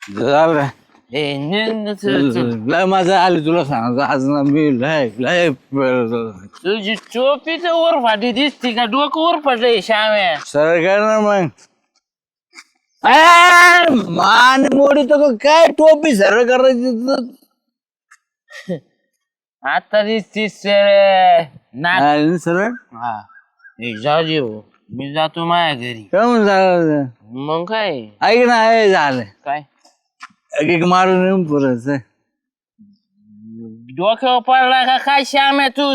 झालं लय मजा आली तुला सांगतो आज ना मी लय लय तुझी टोपी तर वर फाटी दिसते का डोकं वर फाटलंय श्याम्या सरळ कर ना मग मान मोडी तर काय टोपी सरळ करायची आता दिसतीस ना सरळ हा जाऊ दे भाऊ. मी जातो माझ्या घरी काय झालं मग काय ऐक ना हे झालं काय एक मारून येऊन परत डोक्यावर पडला का काय श्याम्या तू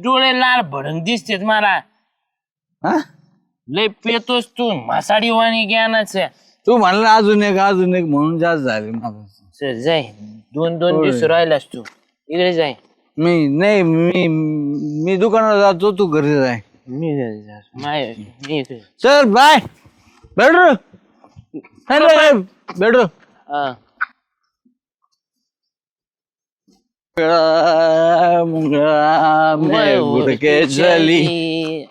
डोळे लाल भडंग दिसतेत मला हा लय पेतोस तू मासाडी वाणी ज्ञानाचं तू म्हणला अजून एक म्हणून जास्त झाले मला चल जाय दोन दिवस राहिलास तू इकडे जाय मी दुकानात जातो तू घरी जाय मी इकडे चल बाय भेटू भेटू हा गुडके चली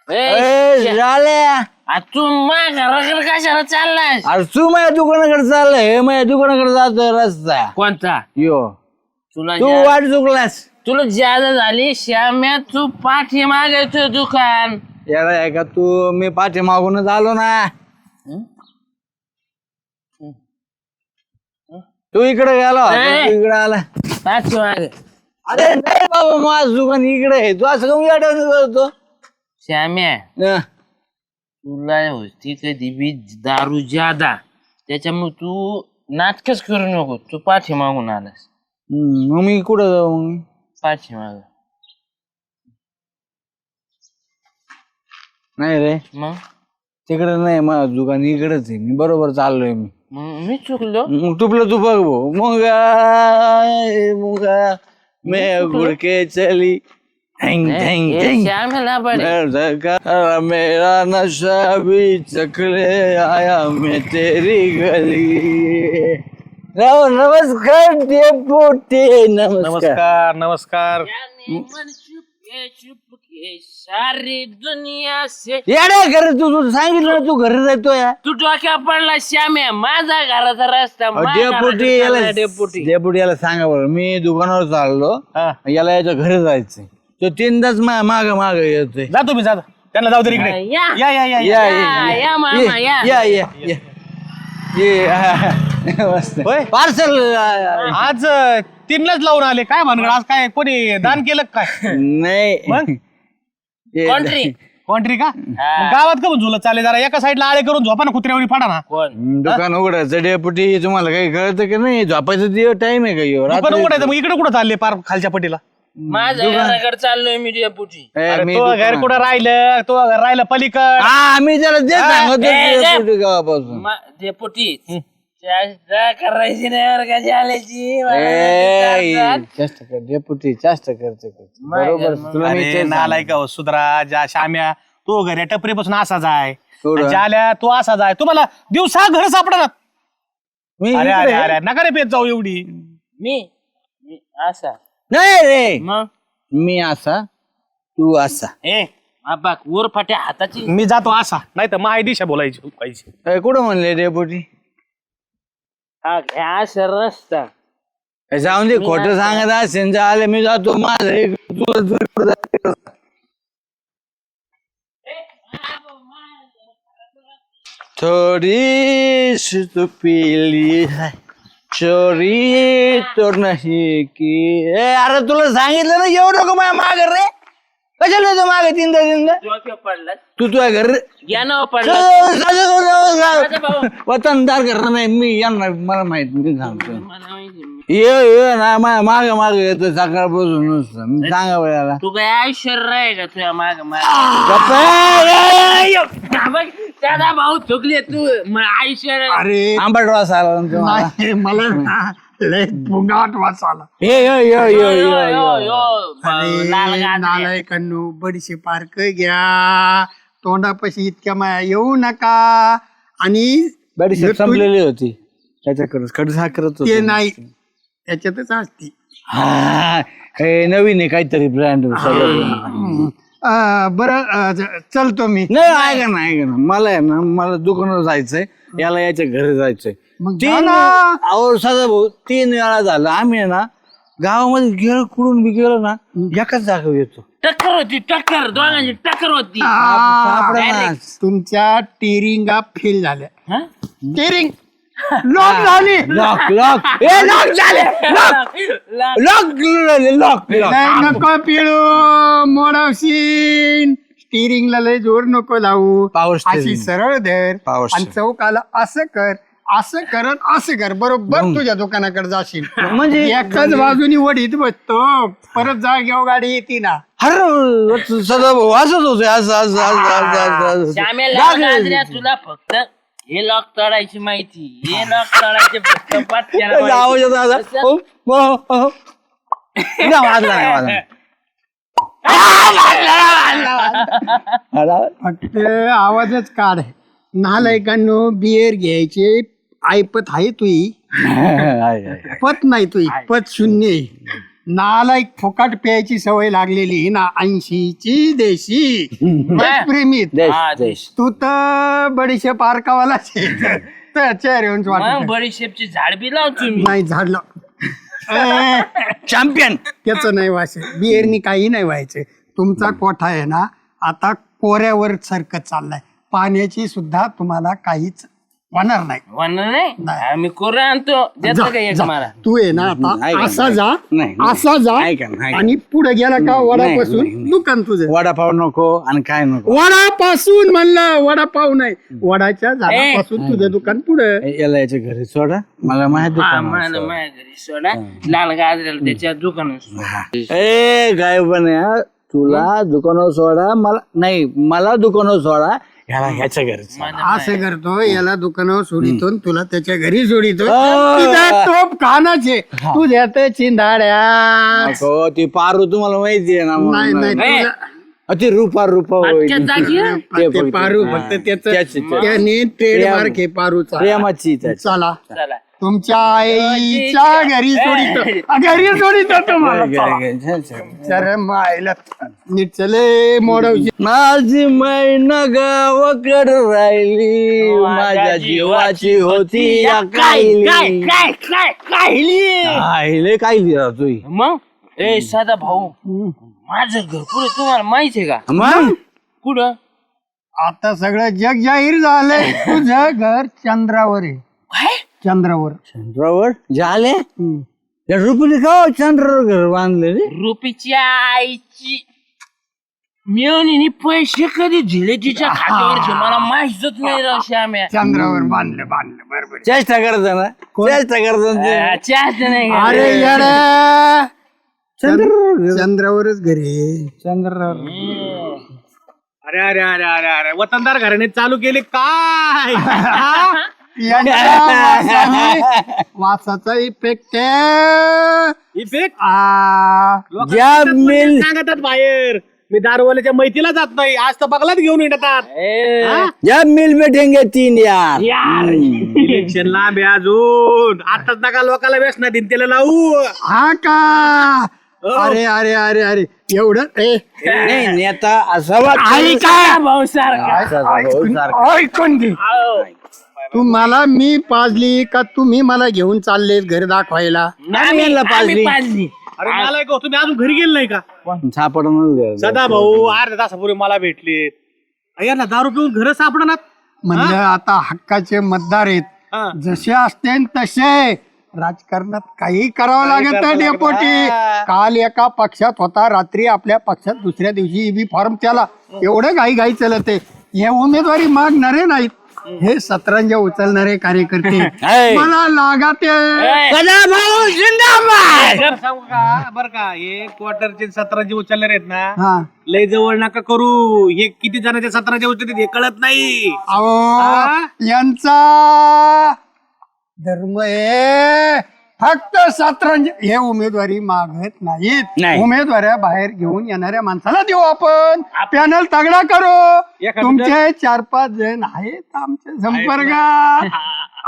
झाल्या तू माझ्या घराकडे कशाला चाललाय अरे तू माझ्या दुकानाकडे चाललंय हे माझ्या दुकानाकडे जातोय रस्ता कोणता यो तुला तू वाट चुकलास तुला ज्यादा झाली श्याम्या तू पाठी मागायचं दुकान याला आहे का तू मी पाठी मागूनच आलो ना तू इकडे गेला नाही. तू इकडे आला पाठी माग अरे नाही बाबा माझं दुकान इकडे आहे तू असं कमी आठवण करतो श्याम्या तुला होती कधी बी दारू ज्यादा त्याच्यामुळे तू नाटकच करू नको तू पाठी मागून आलास मग मी कुठं जाऊ मग पाठी माग नाही रे मग तिकडे नाही माझं दुकान इकडेच आहे मी बरोबर चाललोय मी मी चुकलो मग तुपलं तू बघ भाऊ मुगा मैं गुडके चली श्याम्याला पडे मेरा नशा भी चकले आया मैं तेरी गली नमस्कार डेपुटी नमस्कार नमस्कार सारी दुनिया से येड्या घरी तू सांगितलं ना तू घरी जातो या तू डोक्या पडला श्याम्या माझा घराचा रस्ता डेपुटी याला सांगा बरं मी दुकानावर चाललो याला याच्या घरी जायचंय तो तीनदाच माग माग येतोय जा तुम्ही जा त्यांना जाऊ दे इकडे या. या या या या. या मामा या होय? पार्सल आज 3लाच लावून आले काय भानगड आज काय कोणी दान केलं का काय नाही मग कोंट्री कोणतरी का मग गावात का झुलत चालले जरा एका साईडला आळे करून झोपा ना कुत्र्यावरी फाडा ना कोण दुकान उघडायचं डेपुटी तुम्हाला काही कळतं की नाही झोपायचं टाइम आहे का ह्यो? दुकान रात्री- उघडायचं मग इकडे कुठं चालले पार खालच्या पटीला माझ्या घराकडे चाललोय मी डेपुटी ए, अरे मी तो घर दुकान- कुठं राहिलं तो घर राहिलं पलीकड हा मी त्याला ते सांगतो ए, डेपुटी गावापासून डेपुटी करायची नाही बरं का जाल्याची चेष्टा कर डेपुटी चेष्टा करते बरोबर तुला मी अरे तेच नालायक हो, सुधरा ज्या श्याम्या तो घरी टपरी पासून असा जाय थोडं. ज्याल्या तो असा जाय तुम्हाला दिवसा घर सापडणार मी अरे इकडे अरे आहे. अरे नका रे पेत जाऊ एवढी मी असा नाही रे मग मी असा तू असा ए आबा वर फाट्या हाताची मी जातो असा नाही तर माय दिशा बोलायची पाहिजे ए, कुठं म्हणले डेपुटी हा घ्या असं रस्ता ए, जाऊन दे खोटं सांगत असेल आले मी जातो माझं एक थोड़ी सी तो पीली है चोरी तो नहीं की ए अरे तुला सांगितलं ना एवढं का माग रे कशाला तू मागे तीनदा डोक्यावर पडला तू तुझ्या घर ज्ञानावर पडला वतनदार करणार नाही मी यांना मला माहित मी सांगतो मला माहिती आहे. ये ना माग माग येतो सकाळपासून नुसतं मी सांगा याला तू काय ऐश्वर्य आहे का तुझ्या माग दादा भाऊ चुकले तू ऐश्वर्य अरे आंबट वास आला ना तुम्हाला. मला ना लय पुंगाट वास आला नालायकांनो बडीशे पार्क घ्या तोंडापाशी इतक्या माया येऊ नका आणि बडीशेप संपलेली होती त्याच्याकडे खडसाखरच ते होती नाही त्याच्यातच असते हा हे नवीन आहे काहीतरी ब्रँड बरं चलतो मी नाही ऐका ना मला आहे ना मला दुकानावर जायचंय याला याच्या घरी जायचंय मग जा तीन ना. अहो सदा भाऊ 3 वेळा झालं आम्ही आहे ना गावामध्ये गेलो कुठून बी गेलो ना एकाच जागा येतो टक्कर होती टक्कर दोघांची टक्कर होती सापडा तुमच्या टेरिंगा फेल झाल्या हा? टेरिंग लॉक झाली. लॉक लॉक ए लॉक झाले लॉक लॉक नाही नको पिळू मोडावशीन स्टिअरिंगला लय जोर नको लावू Power steering. अशी सरळ धर Power आणि steering. चौकाला असं कर बरोबर तुझ्या दुकानाकडे जाशील म्हणजे एकाच बाजूनी वडीत बसतो परत जागेवर गाडी येते ना. अरे सदा भाऊ असंच होतं असं असं असं असं असं श्यामेला गाजऱ्या तुला फक्त हे लॉक तोडायची माहिती हे लॉक तोडायचे फक्त पटक्याला माहिती. आवाज येतो असा. हो, हो, हो. नाही, वाजला नाही, वाजला नाही. अरे, फक्त आवाजच काढ नालायकांनो बियर घ्यायचे ऐपत आहे तुई आहे, आहे. पत नाही तुई पत शून्य आहे. नालायक फुकट प्यायची सवय लागलेली ना 80ची देशी प्रेमीत देश, हा, देश. तू तर बडीशे पारकावाला चेहऱ्यावरून मग वाटत बडीशेपची झाड बी लाव तुम्ही नाही झाडलं चॅम्पियन त्याच नाही व्हायचं बियरनी काही नाही व्हायचं. तुमचा कोठा आहे ना आता कोऱ्यावर सरकत चाललाय पाण्याची सुद्धा तुम्हाला काहीच होणार नाही. म्हणणार नाही आम्ही कोरा आणतो देतो का एक मला तू आहे ना आता ऐका ना, असा जा नाही, नाही. असा जा ऐका ना, ऐका. आणि पुढे गेला का नाही, वडापासून नाही. दुकान तुझं वडापाव नको आणि काय नको वडापासून म्हणलं वडापाव नाही वडाच्या झाडापासून तुझं दुकान पुढं. याला याच्या घरी सोडा मला माहिती हा मला माझ्या घरी सोडा लाल गाजऱ्याला त्याच्या दुकानात ए काय पण आहे, तुला दुकानावर सोडा मला नाही मला दुकानावर सोडा ह्याला ह्याच्या घरी सोडा. असं करतो याला दुकानावर सोडितो आणि तुला त्याच्या घरी सोडितो अ. तुझा टोप खानाचे तुझ्या तर चिंधाड्या नको ती पारू तुम्हाला माहिती आहे ना नाही नाही म्हणून. तुला ती रुपा होईल. जागी ते ते फक्त. पारू हा. फक्त त्याच त्याची. त्याने ट्रेडमार्क आहे पारूचा. प्रेमाची त्याची. चला चला तुमच्या आईच्या घरी सोडितो घरी सोडितो तुम्हाला चला. शरम आईला नीट चले मोडवशी माझी मैना गावाकड राहिली माझ्या जीवाची होती या कायली कायली कायली राहतोय मग ए साधा भाऊ माझं घर पुढे तुम्हाला माहिती आहे का मग कुठं आता सगळं जग जाहीर झालंय तुझं घर चंद्रावर आहे काय चंद्रावर. चंद्रावर झाले हम्म. या रुपये का चंद्रावर घर बांधले रे रुपीच्या आईची मिळवणी पैसे कधी दिले तिच्या खात्यावरचे मला माहितच नाही राव श्याम्या चंद्रावर बांधलं बरोबर. चेष्टा करता ना चेष्टा करता चाच नाही का? अरे येड्या चंद्रावर चंद्रावरच घरी चंद्रावर अरे अरे अरे अरे अरे वतनदार घराणे चालू केले काय यांच्या वासाचा इफेक्ट इफेक्ट ज्या मिल सांगतात बाहेर मी दारूवाल्याच्या मैतीला जात नाही आज तर बगलाच घेऊन येतात ज्या मिल बैठेंगे 3 यार इलेक्शन लांब आहे अजून आताच नका लोकांना व्यसना दिन त्याला लावू हा का अरे अरे अरे अरे एवढं नाही नेता असा काय भाऊ सारखा ऐकून घे तू मला मी पाजली का तुम्ही मला घेऊन चालले घर दाखवायला. आम्ही पाजली अरे मला एक तुम्ही अजून घरी गेले नाही का सापडून सदा भाऊ अर्ध्या तासापूर्वी मला भेटले यांना दारू पिऊन घर सापडणार म्हणजे आता हक्काचे मतदार आहेत जसे असते तसे राजकारणात काही करावं लागत नाही डेपोटी. काल एका पक्षात होता रात्री आपल्या पक्षात दुसऱ्या दिवशी ईबी फॉर्म त्याला एवढं घाई चलते. हे उमेदवारी मागणारे नाहीत हे सतरंजा उचलणारे कार्यकर्ते मला लागते. सांगू का बर का हे क्वार्टरचे 17 उचलले आहेत ना हा लय जवळ नका करू हे किती जणांचे 17 उचलते हे कळत नाही अहो यांचा धर्म आहे फक्त सतरंज हे उमेदवारी मागत नाहीत. नाही. उमेदवाऱ्या बाहेर घेऊन येणाऱ्या माणसाला देऊ आपण पॅनल तगडा करू. तुमचे 4-5 जण आहेत आमच्या संपर्कात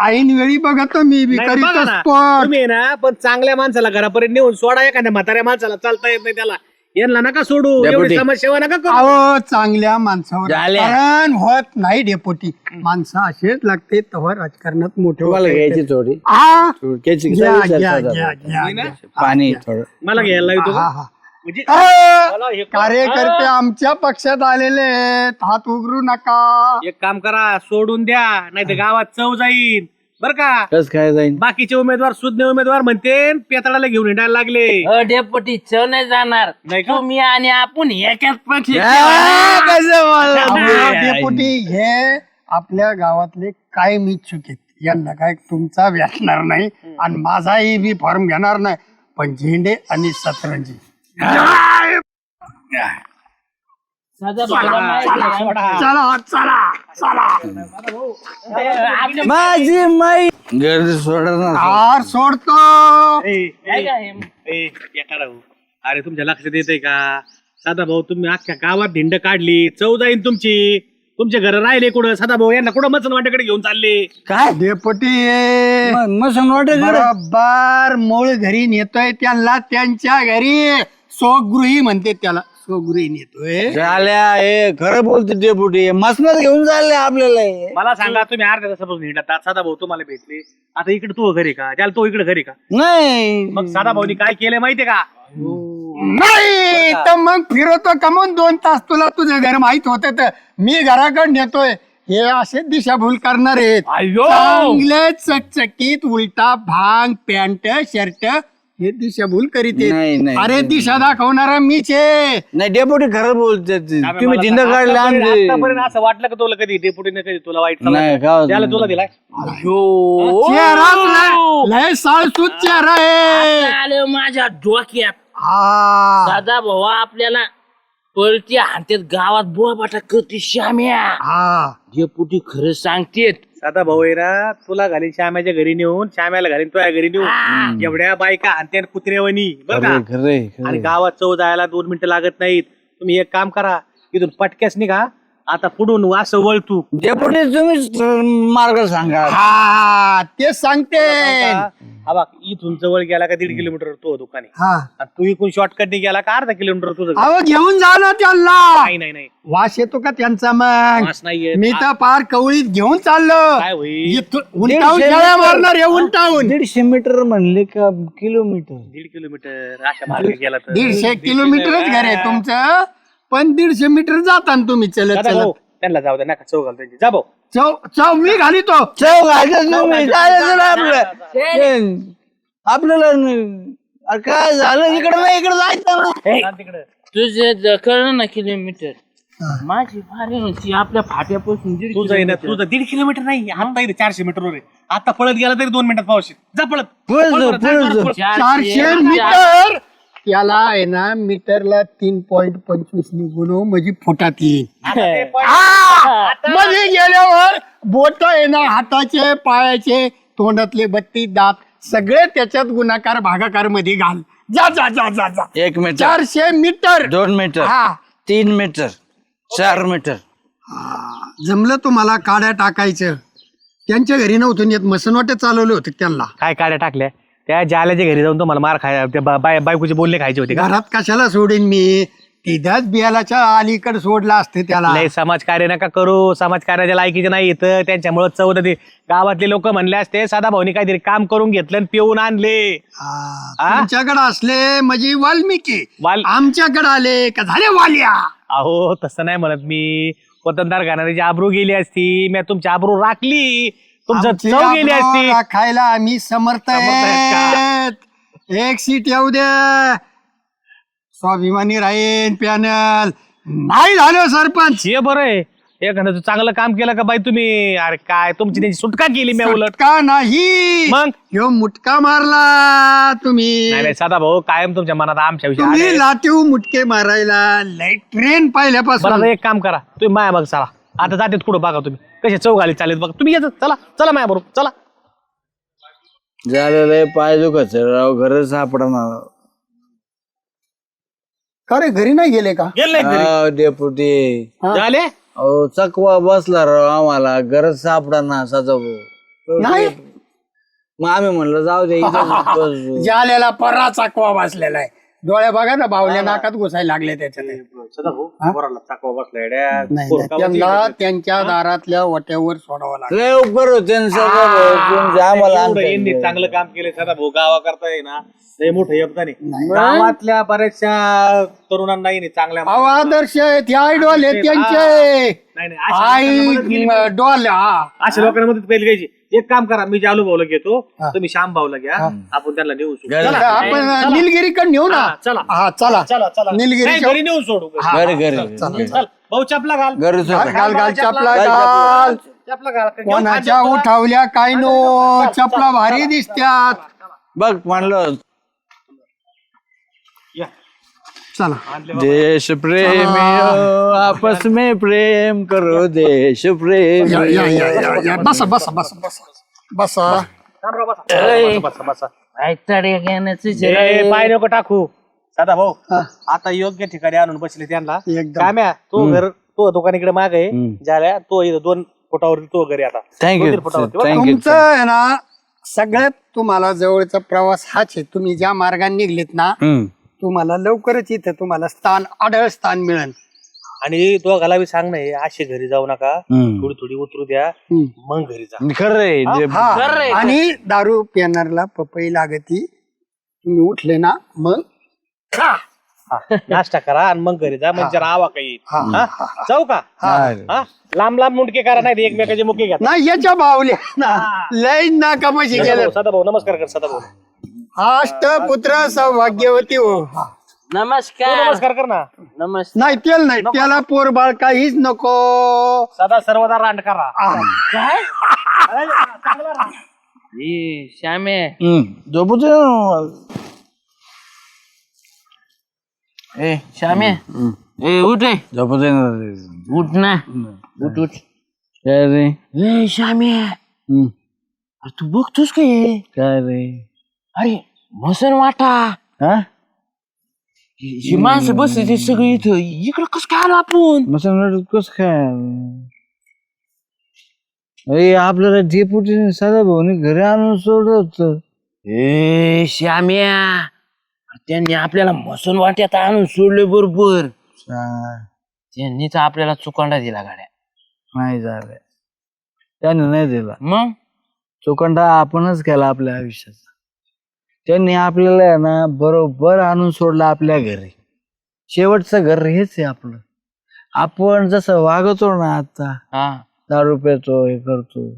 ऐन वेळी बघतो मी बी नाही, करीत बघा ना, असतो. तुम्ही ना पण चांगल्या माणसाला घरापर्यंत नेऊन सोडा एखाद्या म्हाताऱ्या माणसाला चालता येत नाही त्याला यांना नका सोडू, डेपुटी. एवढी समाजसेवा नका करू. अहो चांगल्या माणसावर झाल्या. राजकारण होत नाही डेपोटी. माणसं असेच लागते तेव्हा राजकारणात मोठे तुम्हाला होते. घ्यायची थोडी हा? घ्यायची घ्या, का? घ्या, विचार घ्या, करा. घ्या, घ्या. पाणी थोडं मला घ्यायला लावतो का? हा, हा. म्हणजे अ, हे- कार्यकर्ते आमच्या पक्षात आलेले आहेत. हात उघडू नका. एक काम करा, सोडून द्या, नाही तर गावात चव जाईल बर का. कस काय जाईल बाकीचे उमेदवार सुज्ञ उमेदवार म्हणते पेताळाला घेऊन हिंडायला लागले. डेपुटी चव नाही जाणार. नाही का? तुम्ही आणि आपण एकाच पक्षी कसं मला अहो, डेपुटी हे आपल्या गावातले कायम इच्छुक आहेत. यांना काय तुमचा व्यासणार नाही आणि माझाही बी फॉर्म घेणार नाही. पण झेंडे आणि सतरंजी चला चला चला माझी माई गर्दी सोडणार हार सोडतो. अरे तुमच्या लक्षात येतंय का साधा भाऊ, तुम्ही अख्ख्या गावात धिंड काढली, चव जाईन तुमची. तुमचे घर राहिले कुठं साधा भाऊ, यांना कुठं मचन वाट्याकडे घेऊन चालले. काय डेपुटी मसन वाटत बरोबर मूळ घरी नेतोय त्यांना, त्यांच्या घरी स्वगृही म्हणते त्याला, स्वगृही नेतोय. झाल्या हे खरं बोलते डेपुटी मसनच घेऊन चालले आपल्याला हे. मला सांगा, तुम्ही अर्ध्या तासापासून हिंडतात, साधा भाऊ तुम्हाला भेटले, आता इकडे तू घरी का, ज्याला तो इकडे घरी का, नाही मग साधा भाऊनी काय केलंय माहितीये का? नाही तर मग फिरवतो कमवून 2 तास. तुला तुझं घर माहित होत तर मी घराकडे नेतोय. हे असे दिशाभूल करणार आहेत. चांगले चकचकीत उलटा भांग पॅन्ट शर्ट हे दिशाभूल करीत नाही, आहेत. नाही, अरे नाही, दिशा दाखवणारा मीच आहे. नाही डेपुटी खरं बोलते तुम्ही मला धिंड सांगा, काढले आमचे आतापर्यंत असं वाटलं का तुला कधी डेपुटीने कधी तुला वाईट नाही, समजलं? का- त्याला तुला दिलाय. चेहराच लय साळसूत चेहरा आहे. आलं माझ्या डोक्यात. हा दादा भाऊ आपल्याला पळती हातात गावात बोळबाटा करते श्याम्या. हा डेपुटी खरं सांगतेत. साधा भाऊ आहे ना, तुला घालीन श्यामाच्या घरी नेऊन, श्यामाला घालीन तुझ्या घरी नेऊन. एवढ्या बायका आणते कुत्रेवणी बरं का. खरे आणि गावात चव जायला 2 मिनिटं लागत नाहीत. तुम्ही एक काम करा, इथून पटक्यास निघा, आता पुढून असं वळतू. डेपुटी तुम्ही मार्ग सांगा हा ते सांगते. हा बघ, इथून जवळ गेला का 1.5 किलोमीटर तो दुकान आहे. हा आणि तू इकडून शॉर्टकटने गेला का अर्धा किलोमीटर तुझं घर. अहो घेऊन जा ना त्यांना. नाही वास येतो का त्यांचा मग? वास नाहीये. मी तर पार कवळीत घेऊन चाललो. काय होईल? इथून उंटावून खेळ्या मारणार आहे उंटावून. 150 मीटर म्हणले का किलोमीटर? 1.5 किलोमीटर अशा मार्गे गेला तर 150 किलोमीटरच घर आहे तुमचं, पण 150 मीटर जाता ना तुम्ही चलत दादा भाऊ, चलत. त्यांना जाऊ द्या, नका चव घाल त्यांची. जा भाऊ. चव मी घालितो. चव घालतात तुम्ही चालेल आपल्याला अरे काय झालं इकडे नाही इकडे जायचं ना. जा तिकडं. तुझे कळलं ना किलोमीटर. माझी भारी होती आपल्या फाट्यापासून तुझं आहे ना, तुझं 1.5 किलोमीटर नाही, आता इथे 400 मीटर वर आहे. आता पळत गेला तरी 2 मिनिटात पावशी. जा पळत. पुढे जाऊ, पुढे जाऊ. 400 मीटर त्याला आहे ना मीटरला 3.25 गुणव म्हणजे फुटात येईल. मध्ये गेल्यावर बोट आहे ना, हाताचे पायाचे तोंडातले 32 दात सगळे त्याच्यात गुणाकार भागाकार मध्ये घाल. जा जा जा जा जा. 1 मीटर 400 मीटर 2 मीटर हा 3 मीटर 4 मीटर. जमलं तुम्हाला काड्या टाकायचं. त्यांच्या घरी नव्हतं येत, मसनवाटे चालवले होते त्यांना. काय काड्या टाकल्या? त्या जाल्याच्या घरी जाऊन तुम्हाला मार खाय, बायकोचे बोलणे खायचे होते का? घरात कशाला सोडेन मी? तिथंच बियालाच्या अलीकडे सोडला असते त्याला. लय समाजकार्य नका करू, समाजकार्याच्या लायकीचे नाही येत, त्यांच्यामुळे चौदा ते गावातले लोक म्हणले असते साधा भाऊनी काहीतरी काम करून घेतलं आणि पिऊन आणले. तुमच्याकडे असले म्हणजे वाल्मिकी, वाल- आमच्याकडे आले का झाले वालिया. अहो तसं नाही म्हणत मी, वतनदार घराण्याची आबरू गेली असती, मी तुमची आबरू राखली, तुमचं आमची चव गेली आबरू असती. राखायला आम्ही समर्थ आहेत. एक सीट येऊ द्या, स्वाभिमानी राहीन पॅनल. नाही झालं सरपंच. हे बरं आहे, एखादं चांगलं काम केलं का बाई तुम्ही? अरे काय तुमची त्यांची सुटका केली मी उलट. का नाही मग ह्यो मुटका मारला तुम्ही. नाही साधा भाऊ, कायम तुमच्या मनात आमच्या विषयी तुम्ही आले. लाटीव मुटके मारायला लय ट्रेन बरं पाहिल्यापासून. आता एक काम करा, तुम्ही माया बघ चला, आता जातेत कुठं बघा तुम्ही कसे चौघाली चालेत बघा तुम्ही. येत चला चला माया बरोबर चला. झालेलं आहे पाय दुखत राव घर सापडणार. का रे घरी नाही गेले का? डेपुटी झाले अहो चकवा बसला राव आम्हाला गरज सापडा साचा भाऊ. नाही मग आम्ही म्हणलं जाऊ दे इथं बसू. जाल्याला परा चाकवा बसलेला आहे. डोळ्या बघा ना बावल्या नाकात घुसायला लागले त्याच्यात. सदाभाऊ पोराला टाकवा बसला येड्या. नाही पोर नाही, गावाची त्यांना येड्या. त्यांच्या दारातल्या वट्यावर सोडावं लागलं. लय उपकार होते ना सदाभाऊ, तुमचे आम्हाला एवढं आणता यांनी येईल. चांगलं काम केलं सदाभाऊ गावा करताय ना लय मोठं योगदान आहे. गावातल्या बऱ्याचशा तरुणांना यांनी चांगल्या अहो आदर्श आहेत, हे आयडॉल आहेत त्यांचे. नाही नाही अशा लोकांना मदत केली आई डॉल हा अशा लोकांना मदत केली घ्यायची. एक काम करा, मी जालू भाऊला घेतो, तुम्ही श्याम भाऊला घ्या, आपण त्यांना नेऊ सोडू. चला, आपण निलगिरीकडे नेऊ ना. हा, चला. हा चला चला चला नाही, निलगिरीच्या घरी नेऊ सोडू. घरी चल भाऊ चपला घाल. घरी घाल घाल चपला घाल. चपला घाल. कोणाच्या उठावल्या काय नो चपला भारी दिसत्यात. बघ म्हणलं या. चला देश प्रेमी आपस में प्रेम करो देश प्रेमी. या या या या या बसा बसा बसा बसा बसा. थांबरा, बसा. बसा बसा ऐकताडे घेण्याचं ए, पाय नको टाकू. सदा भाऊ आता योग्य ठिकाणी आणून बसले त्यांना. एकदम. काम्या तो घर तो दुकानीकडे माग आहे झाल्या तो इथं 2 फुटावर तो घरी आता थँक्यू 2-3 फुटावरती बरं. थँक्यू. तुमचं आहे ना सगळ्यात तुम्हाला जवळचा प्रवास हाच आहे. तुम्ही ज्या मार्गाने निघलेत ना तुम्हाला लवकरच इथं तुम्हाला आढळ स्थान मिळेल. आणि तो घालावी सांग नाही अशी घरी जाऊ नका, थोडी थोडी उतरू द्या मग घरी जा. खरं आहे जे- हा आणि दारू पिणारला पपई लागती. तुम्ही उठले ना मग खा. हा, नाश्ता करा आणि मग घरी जा म्हणजे जरा आवा काही हा, जाऊ का? हा. हा लांब लांब मुंडके करा नाही एकमेकाचे मुके घ्या. नाही याच्या बावल्या ना लय ना कमाशी गेलं. सदा भाऊ नमस्कार कर. सदा भाऊ अष्टपुत्र सौभाग्यवती हो. तू नमस्कार नमस्कार कर ना. नमस्कार. नाही तेल नाही त्याला पोर बाळ काहीच नको. सदा सर्वदा रांड करा. श्यामे झोपूच ए श्यामे ए उठ रे. झोपूच उठ ना उठ उठ. काय रे ए श्यामे अरे तू बघतोस काय? काय रे अरे मसन वाटा हा ही माणसं बसली सगळी इथं इकडं कस काय आलो आपण? मसन कस काय अरे आपल्याला डेपुटी साधा भाऊने घरी आणून सोडलं होतं. ए श्याम्या त्यांनी आपल्याला मसन वाट्यात आणून सोडले बरोबर. त्यांनीच आपल्याला चुकांडा दिला गाड्या. नाही झालं त्याने नाही दिला मग चोखंडा आपणच केला आपल्या आयुष्याचा. त्यांनी आपल्याला आहे ना बरोबर आणून सोडलं आपल्या घरी. शेवटचं घर हेच आहे आपलं. आपण जसं वागतो ना आता हा दारू पितो हे करतो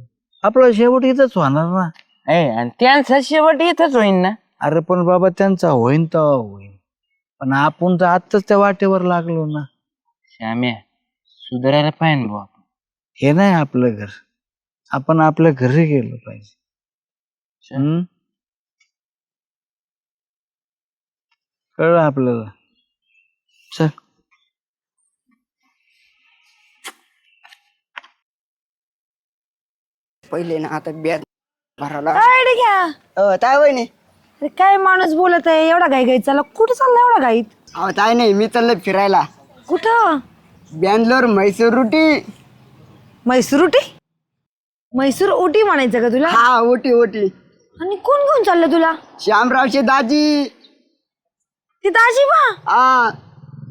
आपला शेवट इथंच होणार ना. ए आणि त्यांचा शेवट इथंच होईन ना. अरे पण बाबा त्यांचा होईन तर होईन पण आपण तर आत्ताच त्या वाटेवर लागलो ना. श्याम्या सुधारायला पाहिजे भाऊ. हे नाही आपलं घर. आपण आपल्या घरी गेलो पाहिजे. कळलं आपल्याला. चल पहिले ना आता ब्याज भरायला काय घ्या ताय वहिनी. अरे काय माणूस बोलत आहे एवढा घाई घाईत चालला कुठे चालला एवढा घाईत? अहो ताय नाही मी चाललोय फिरायला कुठं? बँगलोर म्हैसूर उटी. म्हैसूर उटी? म्हैसूर उटी म्हणायचं का तुला? हा ओटी ओटी. आणि कोण कोण चाललं तुला? श्यामरावचे दाजी. ती दाजी बा हा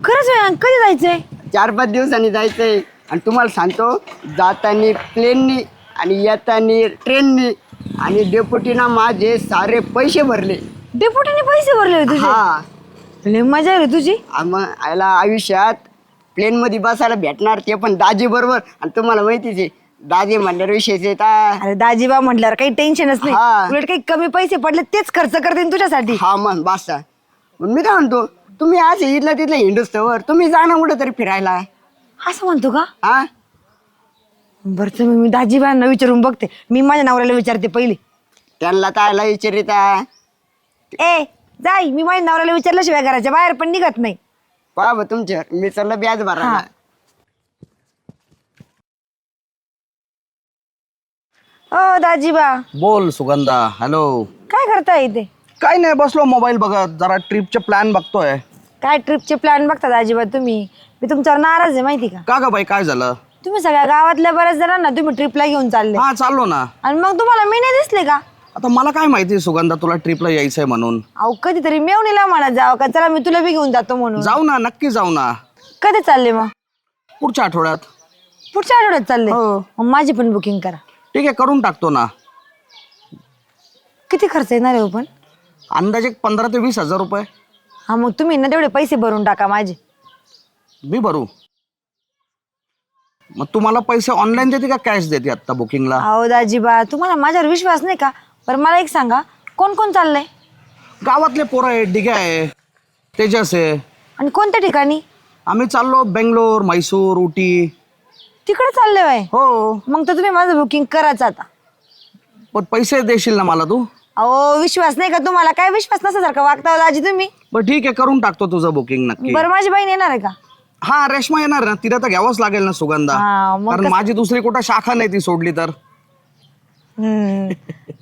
खरंच आहे? कधी जायचंय? 4-5 दिवसांनी जायचंय. आणि तुम्हाला सांगतो जातानी प्लेननी आणि येतानी ट्रेननी. आणि डेपुटीना माझे सारे पैसे भरले. डेपुटीने पैसे भरले होते तुझे? हा लय मजा आहे रे तुझी. मग याला आयुष्यात प्लेन मध्ये बसायला भेटणार ते पण दाजी बरोबर. आणि तुम्हाला माहितीच आहे दाजी म्हणल्यावर विशेष येतात. अरे दाजीबा म्हटल्यावर काही टेन्शनच हा. नाही. उलट काही कमी पैसे पडले तेच खर्च करते तुझ्यासाठी. हा मग बासा. मग मी काय म्हणतो तुम्ही आज इथलं तिथलं हिंदुस्थावर तुम्ही जा ना कुठं तरी फिरायला. असं म्हणतो का? हा बरं तर मी दाजीबांना विचारून बघते. मी माझ्या नवऱ्याला विचारते पहिले. त्यांना तायला विचारिता. ए जाई मी माझ्या नवऱ्याला विचारल्याशिवाय घराच्या बाहेर पण निघत नाही. पहा तुमच्यावर मी चाललं ब्याज भरायला. ओ दाजीबा बोल सुगंधा. हॅलो. काय करताय इथे? काय नाही बसलो मोबाईल बघत जरा ट्रिपचे प्लॅन बघतोय. काय ट्रिपचे प्लॅन बघता दाजीबा तुम्ही? मी तुमच्यावर नाराज आहे माहिती का? का ग बाई काय झालं? तुम्ही सगळ्या गावातल्या बऱ्याच जणांना तुम्ही ट्रिपला घेऊन चालले हा चाललो ना. आणि मग तुम्हाला मी नाही दिसले का? आता मला काय माहिती सुगंधा तुला ट्रिपला यायचंय म्हणून. अहो कधीतरी मेवणीला म्हणा जावं का चला मी तुला बी घेऊन जातो म्हणून. जाऊ ना, नक्की जाऊ ना. कधी चालले मग? पुढच्या आठवड्यात. पुढच्या आठवड्यात चालले? हो. मग माझी पण बुकिंग करा. ठीक आहे, करून टाकतो ना. किती खर्च येणार आहे हो पण? अंदाजे 15,000 ते 20,000 रुपये. हा मग तुम्ही ना तेवढे पैसे भरून टाका माझे. मी भरू? मग तुम्हाला पैसे ऑनलाईन देते का कॅश देते आता बुकिंगला? अहो दाजीबा तुम्हाला माझ्यावर विश्वास नाही का? बरं मला एक सांगा कोण कोण चाललंय? गावातले पोरं आहे, डिग्या आहे, तेजस आहे. आणि कोणत्या ठिकाणी? आम्ही चाललो बेंगलोर, म्हैसूर, उटी. तिकडे चालले बाय? हो. मग तर तुम्ही माझं बुकिंग करायचं आता. पण पैसे देशील ना मला तू? अहो विश्वास नाही का तुम्हाला? काय विश्वास नसल्यासारखं वागता दाजी तुम्ही. बरं ठीक आहे, करून टाकतो तुझं बुकिंग नक्की. बरं माझी बहीण येणार आहे का? हा, रेश्मा येणार ना, तिला तर घ्यावंच लागेल ना सुगंधा. हा, मग कारण माझी दुसरी कुठं शाखा नाही ती सोडली तर.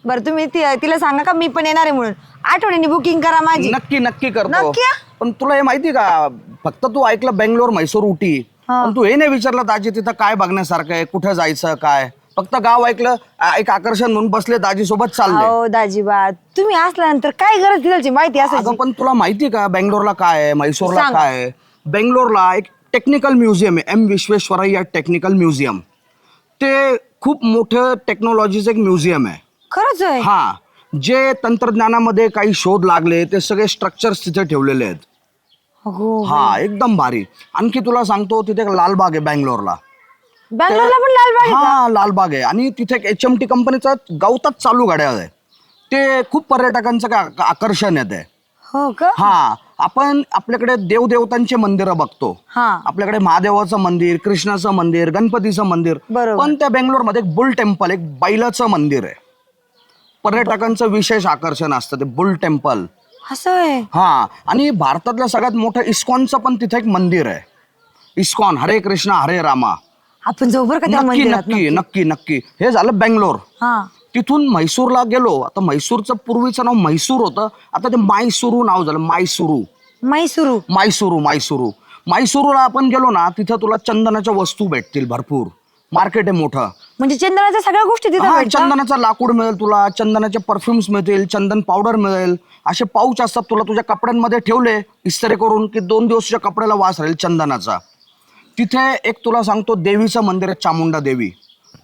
बरं तुम्ही तिला सांगा का मी पण येणार आहे म्हणून. आठवणीने बुकिंग करा माझी. नक्की नक्की करतो. नक्की? पण तुला हे माहिती का, फक्त तू ऐकलं बेंगलोर, म्हैसूर, उटी, पण तू हे नाही विचारलं दाजी तिथं काय बघण्यासारखं आहे, कुठं जायचं काय. फक्त गाव ऐकलं, एक आकर्षण म्हणून बसले दाजी सोबत चालले. हो दाजीबा तुम्ही असल्यानंतर काय गरज तिथलची माहिती अगं असायची. पण तुला माहिती का बेंगलोरला काय आहे, म्हैसूरला सांग. काय आहे? बेंगलोरला एक टेक्निकल म्युझियम आहे, एम विश्वेश्वरय्या टेक्निकल म्युझियम. ते खूप मोठं टेक्नॉलॉजीचं एक म्युझियम आहे. खरंच आहे? हा, जे तंत्रज्ञानामध्ये काही शोध लागले ते सगळे स्ट्रक्चर्स तिथे ठेवलेले आहेत. हो. हा, एकदम भारी. आणखी तुला सांगतो तिथे एक लालबाग आहे बेंगलोरला. बँगलोरला पण लालबाग आहे का? हा, लालबाग आहे. आणि तिथे एक HMT कंपनीचा गवतात चालू गाड्या आहे. ते खूप पर्यटकांचं आकर्षण येते. हो का? हा, आपण आपल्याकडे देवदेवतांचे मंदिर बघतो. हा. आपल्याकडे महादेवाचं मंदिर, कृष्णाचं मंदिर, गणपतीचं मंदिर. बरोबर. पण त्या बेंगलोरमध्ये एक बुल टेम्पल, एक बैलाचं मंदिर आहे. पर्यटकांचं विशेष आकर्षण असतं ते बुल टेम्पल. असं आहे? हा, आणि भारतातलं सगळ्यात मोठं इस्कॉनचं पण तिथे एक मंदिर आहे. इस्कॉन, हरे कृष्णा हरे रामा. आपण जाऊ बरं का त्या नक्की मंदिरात? नक्की नक्की नक्की. हे झालं बेंगलोर. हा. तिथून म्हैसूरला गेलो. आता म्हैसूरचं पूर्वीचं नाव म्हैसूर होतं, आता ते मायसुरू नाव झालं. मायसुरू मैसूरू. मायसुरू मायसुरू म्हैसूरला आपण गेलो ना, तिथं तुला चंदनाच्या वस्तू भेटतील भरपूर. मार्केट आहे मोठं. म्हणजे चंदनाच्या सगळ्या गोष्टी तिथे हा, भेटतात? चंदनाचं लाकूड मिळेल तुला, चंदनाचे परफ्युम्स मिळतील, चंदन पावडर मिळेल. असे पाऊच असतात, तुला तुझ्या कपड्यांमध्ये ठेवले इस्त्री करून की 2 दिवस तुझ्या कपड्याला वास राहील चंदनाचा. तिथे एक तुला सांगतो देवीचं मंदिर आहे, चामुंडा देवी.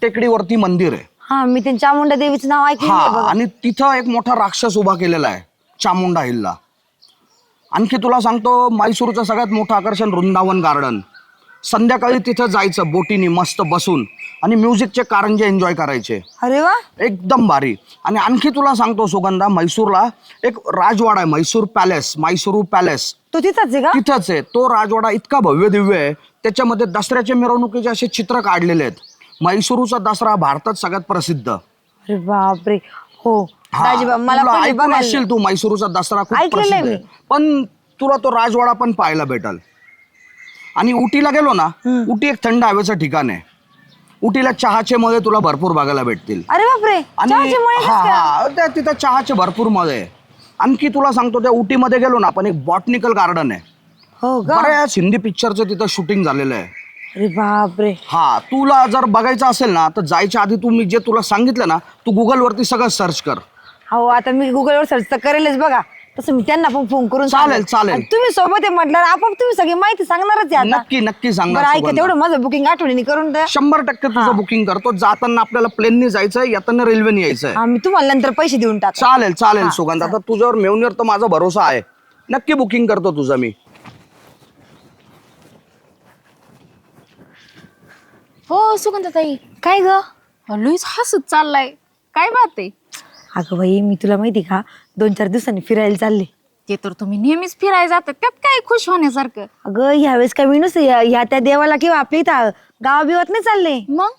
टेकडीवरती मंदिर आहे. हा मी त्यांच्या चामुंडा देवीचं नाव ऐकलं हा, बघा. आणि तिथं एक मोठा राक्षस उभा केलेला आहे चामुंडा हिलला. आणखी तुला सांगतो म्हैसूरचं सगळ्यात मोठं आकर्षण वृंदावन गार्डन. संध्याकाळी तिथं जायचं बोटीनी मस्त बसून आणि म्युझिकचे कारंजे एन्जॉय करायचे. अरे वा. एकदम भारी. आणि आणखी तुला सांगतो सुगंधा, म्हैसूरला एक राजवाडा आहे, म्हैसूर पॅलेस, म्हैसूरू पॅलेस. तो तिथंच आहे का? तिथंच आहे. तो राजवाडा इतका भव्य दिव्य आहे, त्याच्यामध्ये दसऱ्याच्या मिरवणुकीचे असे चित्र काढलेले आहेत. म्हैसूरचा दसरा भारतात सगळ्यात प्रसिद्ध. अरे बापरे. हो हा, दाजीबा मला तुला पहिले ऐकून बघायला. असशील तू म्हैसूरचा दसरा खूप ऐकलेलं प्रसिद्ध आहे आहे. पण तुला तो राजवाडा पण पाहायला भेटल. आणि उटीला गेलो ना, उटी एक थंड हवेचं ठिकाण आहे. उटीला चहाचे मळे तुला भरपूर बघायला भेटतील. अरे बापरे. आणि चहाचे मळे हा कसं काय? हा, तिथं चहाचे भरपूर मळे आहे. आणखी तुला सांगतो त्या उटीमध्ये गेलो ना आपण, एक बॉटनिकल गार्डन आहे. हो का? बऱ्याच हिंदी पिक्चरचं तिथं शूटिंग झालेलं आहे. अरे बापरे. हा, तुला जर बघायचं असेल ना तर जायच्या आधी तू मी जे तुला सांगितलं ना, तू गुगलवरती सगळं सर्च कर. हो आता मी गुगलवर सर्च तर करेलच बघा. तसं मी त्यांना पण फोन करून चालेल, सांगेल. चालेल. आणि तुम्ही सोबत आहे म्हटलं आपोआप तुम्ही सगळी माहिती सांगणारच आहे आता. नक्की नक्की सांगणार बरं ऐका सुगंधा. तेवढं माझं बुकिंग आठवणीने करून द्या. 100% तुझं बुकिंग करतो. जाताना आपल्याला प्लेननी जायचंय, येताना रेल्वेने यायचंय. हा मी तुम्हाला नंतर पैसे देऊन टाक. चालेल चालेल सुगंधा. आता तुझ्यावर मेवणीवर तर माझा भरोसा आहे. नक्की बुकिंग करतो तुझं मी. हो सुगंधाताई. काय ग? लईच हसत चाललाय, काय बात आहे? अगं बाई मी तुला माहिती का 2-4 दिवसांनी फिरायला चालले. ते तर तुम्ही नेहमीच फिरायला जातात, त्यात काय खुश होण्यासारखं? अगं यावेळेस काय मी नुसतं ह्या त्या देवाला किंवा आपल्या इथं गावाबिवात नाही चालले. मग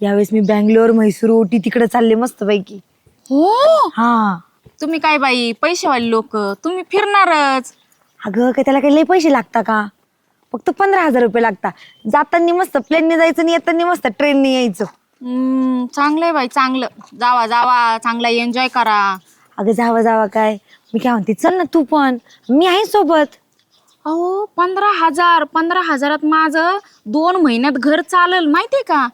यावेळेस मी बँगलोर, म्हैसूर, उटी तिकडे चालले मस्त पैकी. हो, हा. तुम्ही काय बाई पैसेवाले लोक, तुम्ही फिरणारच. अगं काय त्याला काही लई पैसे लागता का? फक्त 15,000 रुपये लागता. जाताना मस्त प्लेनने जायचं आणि येताना मस्त ट्रेनने यायचं. चांगलंय बाई, चांगलं. जावा जावा, चांगला एन्जॉय करा. अगं जावा जावा काय, मी काय म्हणते चल ना तू पण, मी आहे सोबत. अहो 15,000 15,000 माझं 2 महिन्यात घर चालेल माहितीये का?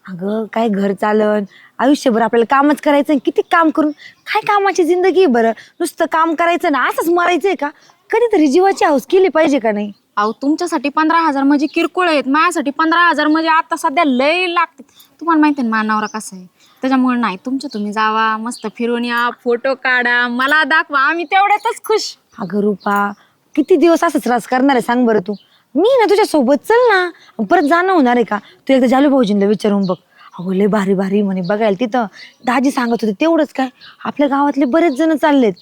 अगं काय घर चालन, आयुष्यभर आपल्याला कामच करायचं. किती काम करून काय कामाची जिंदगी आहे बरं. नुसतं काम करायचं ना, असंच मरायचंय का? कधीतरी जीवाची हौस केली पाहिजे का नाही? अहो तुमच्यासाठी 15,000 म्हणजे किरकोळ आहेत, माझ्यासाठी 15,000 म्हणजे आता सध्या लय लागते. तुम्हाला माहिती आहे ना माझा नवरा कसा आहे, त्याच्यामुळे नाही. तुम्ही जावा, मस्त फिरून या, फोटो काढा, मला दाखवा, आम्ही तेवढ्यातच खुश. अगं रुपा, किती दिवस असंच रास करणार आहे सांग बरं तू. मी ना तुझ्या सोबत चल ना, परत जाणं होणार आहे का? तू एकदा जालू भाऊजींना विचारून बघ. अगो लय भारी भारी म्हणे बघायला तिथं. दाजी सांगत होते. तेवढंच काय, आपल्या गावातले बरेच जण चाललेत.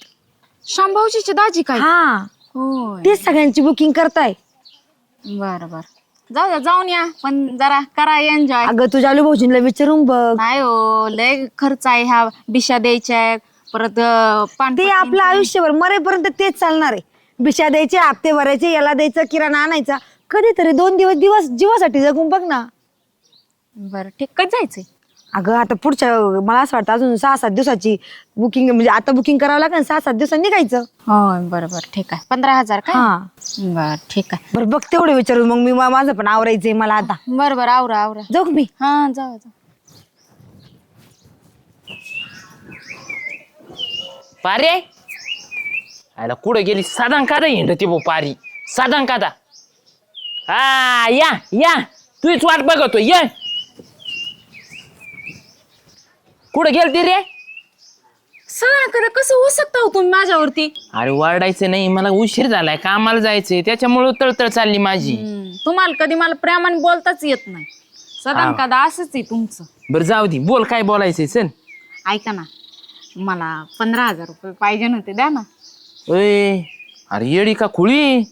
शामभाऊजीचे दाजी काय? हा, होय, तेच सगळ्यांची बुकिंग करताय. बरं बरं, जाऊन या, पण जरा करा एन्जॉय. अगं तू जालू भाऊजींना विचारून बघ. नाही हो, लय खर्च आहे, ह्या बिशा द्यायच्या, परत ते आपलं आयुष्यभर मरेपर्यंत तेच चालणार आहे. बिशा द्यायचे, हप्ते भरायचे, याला द्यायचं, किराणा आणायचा. कधीतरी 2 दिवस जीवासाठी जगून बघ ना. बरं ठीक, कधी जायचंय? अगं आता पुढच्या, मला असं वाटतं अजून 6-7 दिवसाची बुकिंग, म्हणजे आता बुकिंग करावं लागेल. 6-7 दिवसांनी निघायचं. होय, बरं ठीक आहे. 15,000 काय? हा बरं ठीक आहे. बरं बघ तेवढे विचारून मग मी माझं पण आवरायचंय मला आता. बरं आवरा जाऊ का मी? हा जा. पारे आयला कुठं गेली? साधारण कादा हिंडती बो पारी, साधारण कादा. हा या तूच वाट बघतो. ये कुठं गेलती रे? सगळ्याकडे कसं होऊ शकता तुम्ही माझ्यावरती? अरे वाढायचं नाही, मला उशीर झालाय, कामाला जायचंय, त्याच्यामुळे तळतळ चालली माझी. तुम्हाला कधी मला प्रेमाने बोलताच येत नाही. सदान कदा असंच आहे तुमचं. बरं जाऊ दे, बोल काय बोलायचंय चल. ऐका ना, मला 15,000 रुपये पाहिजे नव्हते, द्या ना. ओय अरे येडी का खुळी,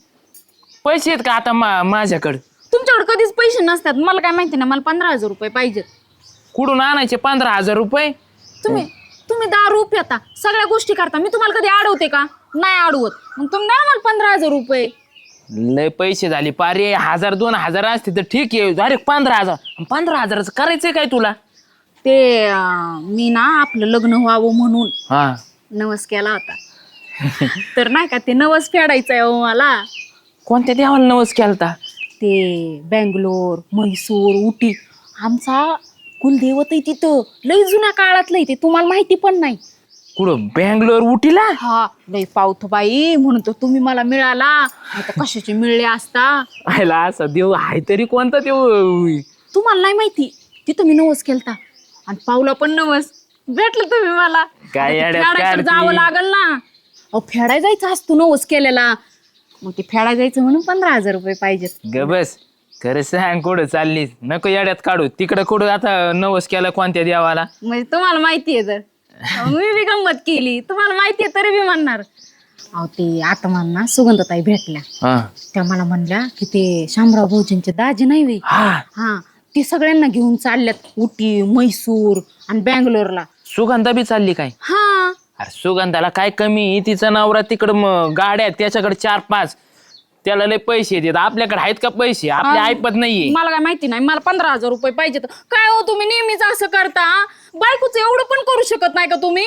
पैसे आहेत का आता माझ्याकडे? तुमच्याकडे कधीच पैसे नसतात, मला काय माहिती ना. मला 15,000 रुपये पाहिजेत. कुठून आणायचे 15,000 रुपये? तुम्ही दारू पिता, सगळ्या गोष्टी करता, मी तुम्हाला कधी अडवते का? नाही अडवत. मग तुम्ही द्या मला 15,000 रुपये. लय पैसे झाले पारे. 1000-2000 असते तर ठीक आहे. अरे 15,000, 15,000च करायचंय काय तुला? ते मी ना आपलं लग्न व्हावं म्हणून हा नवस केला होता. तर नाही का, ते नवस फेडायचं आहे मला. कोणत्या देवाला नवस केलता? ते बेंगलोर, म्हैसूर, उटी, आमचा कुलदैवत आहे तिथं. लय जुन्या काळातलं आहे ते, तुम्हाला माहिती पण नाही. कुठं बेंगलोर उटीला? हा लय पावतो बाई, म्हणून तर तुम्ही मला मिळाला, आता कशाचे मिळले असता. आयला असा देव आहे तरी कोणता देव? तुम्हाला नाही माहिती, तिथं मी नवस केलता आणि पावला पण नवस. भेटलं तुम्ही मला. काय आता येड्यात फेडायला काढती. जावं लागल ना. अहो फेडाय जायचं असतो नवस केलेला, मग ते फेडाय जायचं म्हणून 15,000 रुपये पाहिजेत. ग बस, खरं सांग कुठं चालली? नको येड्यात काढू. तिकडं कुठं आता नवस केला कोणत्या देवाला? म्हणजे तुम्हाला माहिती आहे तर मी बी गंमत केली. तुम्हाला माहिती आहे तरी बी म्हणणार. अहो ते आता म्हणणार सुगंधताई भेटल्या, हा त्या मला म्हणल्या की ते शामराव भाऊजींचे दाजी नाही वे, हा ते सगळ्यांना घेऊन चालल्यात उटी, म्हैसूर आणि बेंगलोरला. सुगंधा बी चालली काय? हा अरे सुगंधाला काय कमी? तिचा नवरा तिकडं गाड्या आहेत, त्याच्याकडे 4-5, त्याला लय पैसे देत. आपल्याकडे आहेत का पैसे? आपल्या ऐपत नाहीये. मला काय माहिती नाही. मला 15,000 रुपये पाहिजे. काय हो तुम्ही नेहमीच असं करता? बायकोचं एवढं पण करू शकत नाही का तुम्ही?